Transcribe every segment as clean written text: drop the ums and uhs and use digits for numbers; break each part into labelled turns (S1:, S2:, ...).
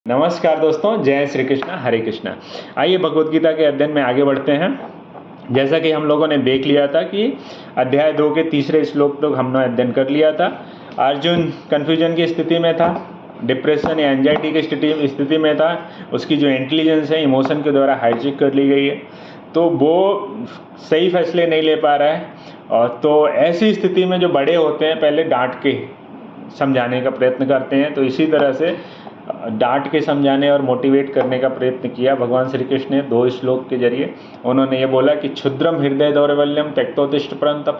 S1: नमस्कार दोस्तों, जय श्री कृष्णा, हरे कृष्णा। आइए भगवद गीता के अध्ययन में आगे बढ़ते हैं। जैसा कि हम लोगों ने देख लिया था कि अध्याय 2 के तीसरे श्लोक तक हमने अध्ययन कर लिया था। अर्जुन कन्फ्यूजन की स्थिति में था, डिप्रेशन या एंजाइटी की स्थिति में था। उसकी जो इंटेलिजेंस है इमोशन के द्वारा हाईजैक कर ली गई है, तो वो सही फैसले नहीं ले पा रहा है। और तो ऐसी स्थिति में जो बड़े होते हैं पहले डांट के समझाने का प्रयत्न करते हैं, तो इसी तरह से डांट के समझाने और मोटिवेट करने का प्रयत्न किया भगवान श्री कृष्ण ने 2 श्लोक के जरिए। उन्होंने ये बोला कि क्षुद्रम हृदय दौर्बल्यम त्यक्तोत्तिष्ठ परंतप।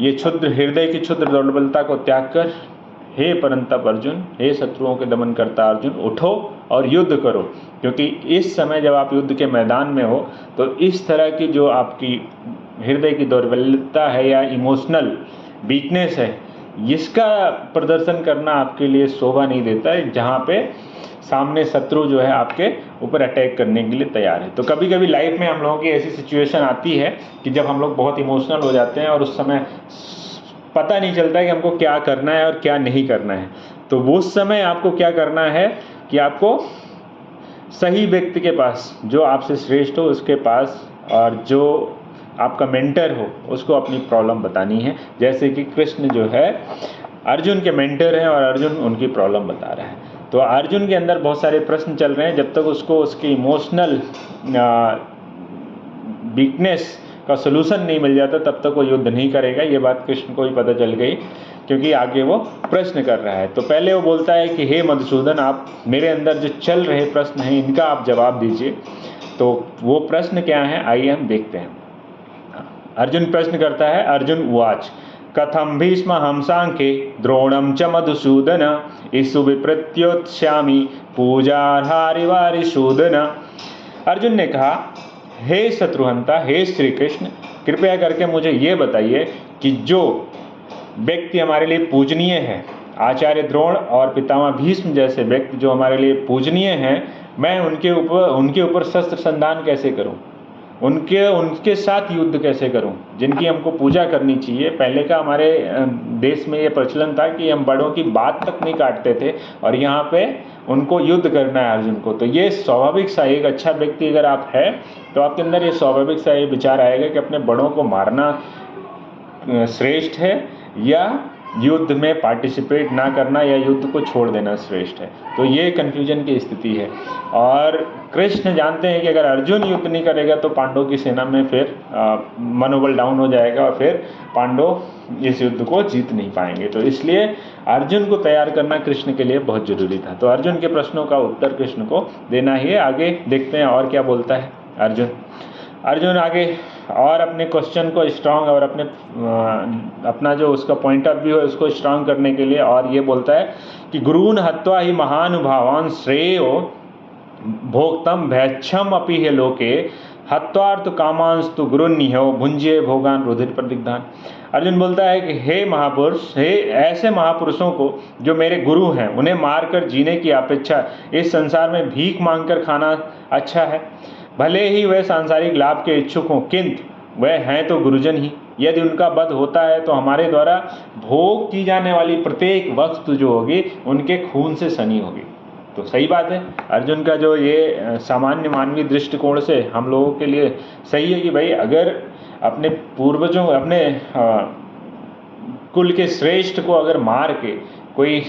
S1: ये क्षुद्र हृदय की क्षुद्र दौर्बलता को त्याग कर हे परंतप अर्जुन, हे शत्रुओं के दमन करता अर्जुन, उठो और युद्ध करो। क्योंकि इस समय जब आप युद्ध के मैदान में हो तो इस तरह की जो आपकी हृदय की दौर्बल्यता है या इमोशनल वीकनेस है, इसका प्रदर्शन करना आपके लिए शोभा नहीं देता है, जहाँ पे सामने शत्रु जो है आपके ऊपर अटैक करने के लिए तैयार है। तो कभी कभी लाइफ में हम लोगों की ऐसी सिचुएशन आती है कि जब हम लोग बहुत इमोशनल हो जाते हैं और उस समय पता नहीं चलता है कि हमको क्या करना है और क्या नहीं करना है। तो उस समय आपको क्या करना है कि आपको सही व्यक्ति के पास, जो आपसे श्रेष्ठ हो उसके पास, और जो आपका मेंटर हो उसको अपनी प्रॉब्लम बतानी है। जैसे कि कृष्ण जो है अर्जुन के मेंटर हैं और अर्जुन उनकी प्रॉब्लम बता रहा है। तो अर्जुन के अंदर बहुत सारे प्रश्न चल रहे हैं। जब तक उसको उसकी इमोशनल वीकनेस का सलूशन नहीं मिल जाता तब तक वो युद्ध नहीं करेगा। ये बात कृष्ण को ही पता चल गई, क्योंकि आगे वो प्रश्न कर रहा है। तो पहले वो बोलता है कि हे मधुसूदन, आप मेरे अंदर जो चल रहे प्रश्न हैं इनका आप जवाब दीजिए। तो वो प्रश्न क्या है, आइए हम देखते हैं। अर्जुन प्रश्न करता है, अर्जुन उवाच कथम भीष्म हमसांके द्रोणम च मधुसूदन इसु विप्रत्योत्स्यामि पूजार्हारिवारिसूदन। अर्जुन ने कहा, हे शत्रुहंता, हे श्री कृष्ण, कृपया करके मुझे ये बताइए कि जो व्यक्ति हमारे लिए पूजनीय है, आचार्य द्रोण और पितामह भीष्म जैसे व्यक्ति जो हमारे लिए पूजनीय हैं, मैं उनके ऊपर शस्त्र संधान कैसे करूं, उनके साथ युद्ध कैसे करूं, जिनकी हमको पूजा करनी चाहिए। पहले का हमारे देश में ये प्रचलन था कि हम बड़ों की बात तक नहीं काटते थे, और यहाँ पे उनको युद्ध करना है अर्जुन को। तो ये स्वाभाविक सा, एक अच्छा व्यक्ति अगर आप है तो आपके अंदर ये स्वाभाविक सा ये विचार आएगा कि अपने बड़ों को मारना श्रेष्ठ है या युद्ध में पार्टिसिपेट ना करना या युद्ध को छोड़ देना श्रेष्ठ है। तो ये कन्फ्यूजन की स्थिति है। और कृष्ण जानते हैं कि अगर अर्जुन युद्ध नहीं करेगा तो पांडवों की सेना में फिर मनोबल डाउन हो जाएगा और फिर पांडव इस युद्ध को जीत नहीं पाएंगे। तो इसलिए अर्जुन को तैयार करना कृष्ण के लिए बहुत जरूरी था। तो अर्जुन के प्रश्नों का उत्तर कृष्ण को देना ही है। आगे देखते हैं और क्या बोलता है अर्जुन आगे, और अपने क्वेश्चन को स्ट्रांग और अपना जो उसका पॉइंट ऑफ व्यू है उसको स्ट्रांग करने के लिए और ये बोलता है कि गुरून् हत्वा ही महानुभावान् श्रेयो भोक्तम भैक्षम अपि हे लोके हत्वार्थ कामांस्तु गुरुन्निहो भुंजे भोगान रुधिर प्रदिग्धान। अर्जुन बोलता है कि हे महापुरुष, हे ऐसे महापुरुषों को जो मेरे गुरु हैं, उन्हें मारकर जीने की अपेक्षा इस संसार में भीख मांगकर खाना अच्छा है। भले ही वह सांसारिक लाभ के इच्छुक हों, किंतु वह हैं तो गुरुजन ही। यदि उनका वध होता है तो हमारे द्वारा भोग की जाने वाली प्रत्येक वस्तु जो होगी उनके खून से सनी होगी। तो सही बात है। अर्जुन का जो ये सामान्य मानवीय दृष्टिकोण से हम लोगों के लिए सही है कि भाई अगर अपने पूर्वजों, अपने कुल के श्रेष्ठ को अगर मार के कोई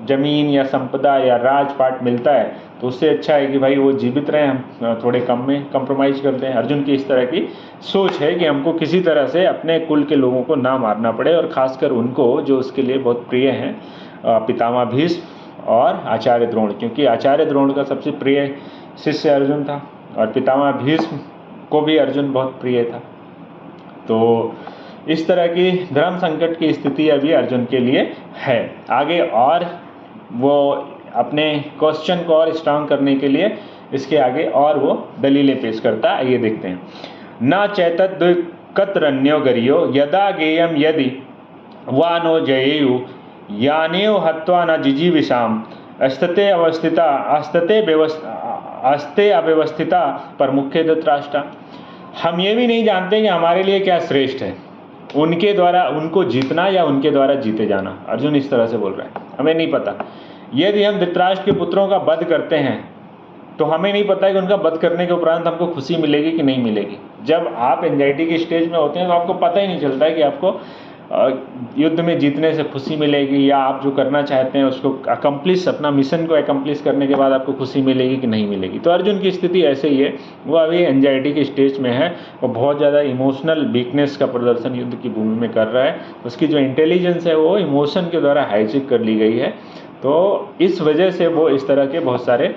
S1: जमीन या संपदा या राजपाट मिलता है तो उससे अच्छा है कि भाई वो जीवित रहे, हम थोड़े कम में कंप्रोमाइज़ करते हैं। अर्जुन की इस तरह की सोच है कि हमको किसी तरह से अपने कुल के लोगों को ना मारना पड़े, और ख़ासकर उनको जो उसके लिए बहुत प्रिय हैं, पितामह भीष्म और आचार्य द्रोण। क्योंकि आचार्य द्रोण का सबसे प्रिय शिष्य अर्जुन था और पितामह भीष्म को भी अर्जुन बहुत प्रिय था। तो इस तरह की धर्म संकट की स्थिति अभी अर्जुन के लिए है। आगे और वो अपने क्वेश्चन को और स्ट्रांग करने के लिए इसके आगे और वो दलीलें पेश करता है। ये देखते हैं। न चैतद्विकतरण्यो गरियो यदा गेयम यदि वा नो जयेयु यानेव हत्वा न जिजीविषाम अस्ते अव्यवस्थिता पर मुख्य धृतराष्ट्र। हम ये भी नहीं जानते कि हमारे लिए क्या श्रेष्ठ है, उनके द्वारा उनको जीतना या उनके द्वारा जीते जाना। अर्जुन इस तरह से बोल रहा है, हमें नहीं पता। यदि हम धृतराष्ट्र के पुत्रों का वध करते हैं तो हमें नहीं पता है कि उनका वध करने के उपरांत हमको खुशी मिलेगी कि नहीं मिलेगी। जब आप एंजाइटी के स्टेज में होते हैं तो आपको पता ही नहीं चलता है कि आपको युद्ध में जीतने से खुशी मिलेगी या आप जो करना चाहते हैं उसको अकम्प्लिश, अपना मिशन को अकम्प्लिश करने के बाद आपको खुशी मिलेगी कि नहीं मिलेगी। तो अर्जुन की स्थिति ऐसे ही है, वो अभी एंजाइटी के स्टेज में है, वो बहुत ज़्यादा इमोशनल वीकनेस का प्रदर्शन युद्ध की भूमि में कर रहा है। उसकी जो इंटेलिजेंस है वो इमोशन के द्वारा हाईजेक कर ली गई है। तो इस वजह से वो इस तरह के बहुत सारे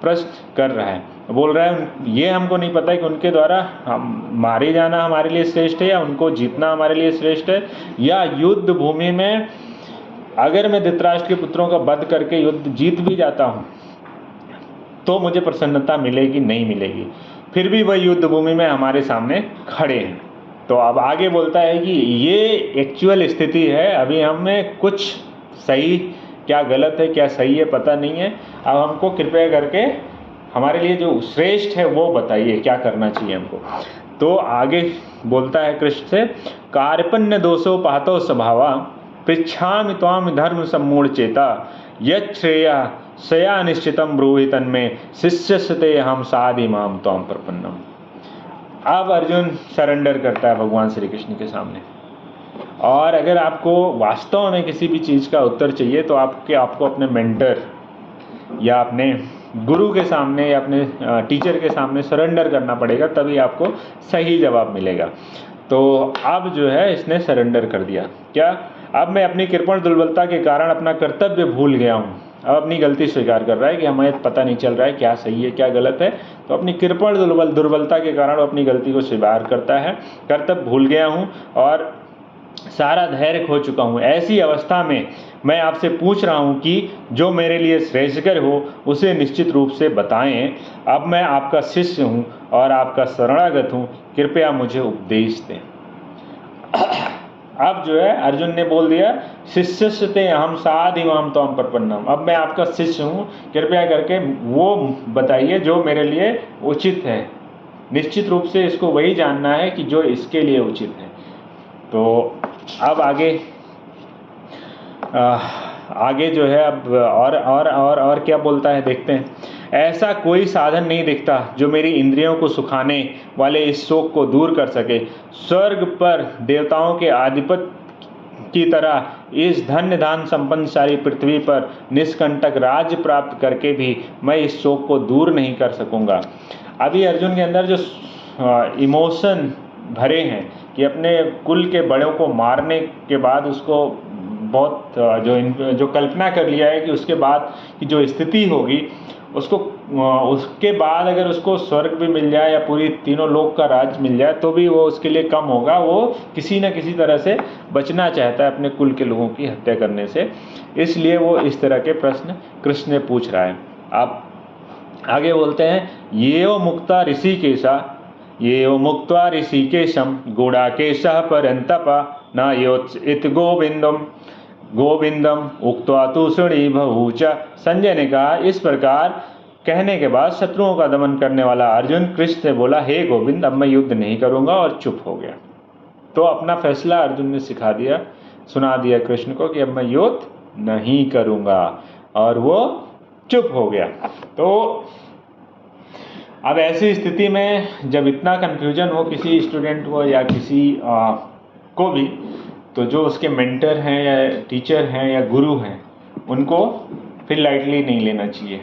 S1: प्रश्न कर रहा है, बोल रहा है ये हमको नहीं पता है कि उनके द्वारा हम मारे जाना हमारे लिए श्रेष्ठ है या उनको जीतना हमारे लिए श्रेष्ठ है, या युद्ध भूमि में अगर मैं धृतराष्ट्र के पुत्रों का वध करके युद्ध जीत भी जाता हूँ तो मुझे प्रसन्नता मिलेगी नहीं मिलेगी। फिर भी वह युद्ध भूमि में हमारे सामने खड़े हैं। तो अब आगे बोलता है कि ये एक्चुअल स्थिति है, अभी हमें कुछ सही क्या गलत है क्या सही है पता नहीं है। अब हमको कृपया करके हमारे लिए जो श्रेष्ठ है वो बताइए, क्या करना चाहिए हमको। तो आगे बोलता है कृष्ण से, कार्पण्य दोषो पातो स्वभावा पृच्छामि त्वाम धर्म सम्मूढ़ चेता यच्छ्रेया सया निश्चितम ब्रूहि तन्मे शिष्यस्ते हम साधि माम त्वाम प्रपन्नम। अब अर्जुन सरेंडर करता है भगवान श्री कृष्ण के सामने। और अगर आपको वास्तव में किसी भी चीज़ का उत्तर चाहिए तो आपको अपने मेंटर या अपने गुरु के सामने या अपने टीचर के सामने सरेंडर करना पड़ेगा, तभी आपको सही जवाब मिलेगा। तो अब जो है इसने सरेंडर कर दिया। क्या? अब मैं अपनी कृपण दुर्बलता के कारण अपना कर्तव्य भूल गया हूँ। अब अपनी गलती स्वीकार कर रहा है कि हमें पता नहीं चल रहा है क्या सही है क्या गलत है। तो अपनी कृपण दुर्बलता के कारण वो अपनी गलती को स्वीकार करता है, कर्तव्य भूल गया हूँ और सारा धैर्य खो चुका हूँ। ऐसी अवस्था में मैं आपसे पूछ रहा हूँ कि जो मेरे लिए श्रेष्ठकर हो उसे निश्चित रूप से बताएं। अब मैं आपका शिष्य हूँ और आपका शरणागत हूँ, कृपया मुझे उपदेश दें। अब जो है अर्जुन ने बोल दिया, शिष्यस्ते अहम साधि माम त्वाम प्रपन्नम। अब मैं आपका शिष्य हूँ, कृपया करके वो बताइए जो मेरे लिए उचित है। निश्चित रूप से इसको वही जानना है कि जो इसके लिए उचित है। तो अब आगे जो है अब और क्या बोलता है देखते हैं। ऐसा कोई साधन नहीं दिखता जो मेरी इंद्रियों को सुखाने वाले इस शोक को दूर कर सके। स्वर्ग पर देवताओं के आधिपत्य की तरह इस धन्य धान संपन्न सारी पृथ्वी पर निष्कंटक राज्य प्राप्त करके भी मैं इस शोक को दूर नहीं कर सकूंगा। अभी अर्जुन के अंदर जो इमोशन भरे हैं कि अपने कुल के बड़ों को मारने के बाद उसको बहुत जो कल्पना कर लिया है कि उसके बाद की जो स्थिति होगी उसके बाद अगर उसको स्वर्ग भी मिल जाए या पूरी तीनों लोक का राज मिल जाए तो भी वो उसके लिए कम होगा। वो किसी न किसी तरह से बचना चाहता है अपने कुल के लोगों की हत्या करने से, इसलिए वो इस तरह के प्रश्न कृष्ण ने पूछ रहा है। आप आगे बोलते हैं, ये वो मुक्ता ऋषिकेशा ये वो मुक्त्वा ऋषिकेशम गुडाकेशः परंतपा न योत्सित गोविंदम उक्त्वा तु शृणी बहुच। संजय ने कहा, इस प्रकार कहने के बाद शत्रुओं का दमन करने वाला अर्जुन कृष्ण से बोला, हे गोविंद, अब मैं युद्ध नहीं करूंगा, और चुप हो गया। तो अपना फैसला अर्जुन ने सुना दिया कृष्ण को कि अब मैं युद्ध नहीं करूंगा, और वो चुप हो गया। तो अब ऐसी स्थिति में जब इतना कन्फ्यूजन हो किसी स्टूडेंट को या किसी को भी, तो जो उसके मेंटर हैं या टीचर हैं या गुरु हैं उनको फिर लाइटली नहीं लेना चाहिए,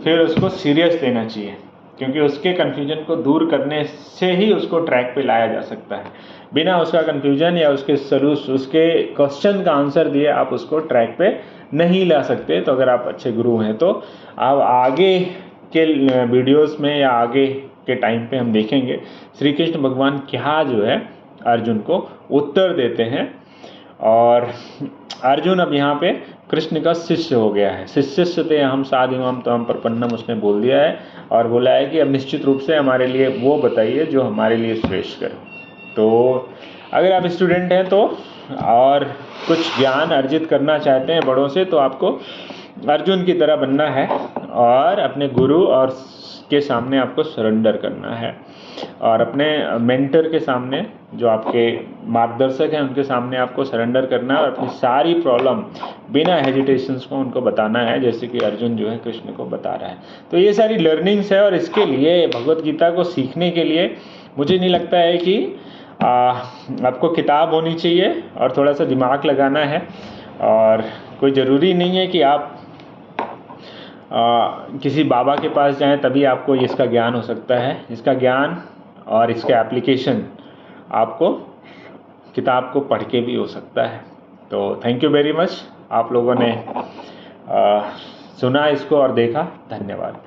S1: फिर उसको सीरियस लेना चाहिए, क्योंकि उसके कन्फ्यूजन को दूर करने से ही उसको ट्रैक पे लाया जा सकता है। बिना उसका कन्फ्यूजन या उसके क्वेश्चन का आंसर दिए आप उसको ट्रैक पे नहीं ला सकते। तो अगर आप अच्छे गुरु हैं तो आप आगे के वीडियोस में या आगे के टाइम पे हम देखेंगे श्री कृष्ण भगवान क्या जो है अर्जुन को उत्तर देते हैं। और अर्जुन अब यहाँ पे कृष्ण का शिष्य हो गया है। शिष्यस्ते अहम साधि माम त्वाम प्रपन्नम उसने बोल दिया है, और बोला है कि अब निश्चित रूप से हमारे लिए वो बताइए जो हमारे लिए श्रेष्ठ करे। तो अगर आप स्टूडेंट हैं तो और कुछ ज्ञान अर्जित करना चाहते हैं बड़ों से, तो आपको अर्जुन की तरह बनना है और अपने गुरु और के सामने आपको सरेंडर करना है और अपने मेंटर के सामने, जो आपके मार्गदर्शक हैं, उनके सामने आपको सरेंडर करना है और अपनी सारी प्रॉब्लम बिना हेजिटेशंस को उनको बताना है, जैसे कि अर्जुन जो है कृष्ण को बता रहा है। तो ये सारी लर्निंग्स है और इसके लिए भगवत गीता को सीखने के लिए मुझे नहीं लगता है कि आपको किताब होनी चाहिए और थोड़ा सा दिमाग लगाना है, और कोई ज़रूरी नहीं है कि आप किसी बाबा के पास जाएं तभी आपको इसका ज्ञान हो सकता है। इसका ज्ञान और इसके एप्लीकेशन आपको किताब को पढ़ के भी हो सकता है। तो थैंक यू वेरी मच, आप लोगों ने सुना इसको और देखा, धन्यवाद।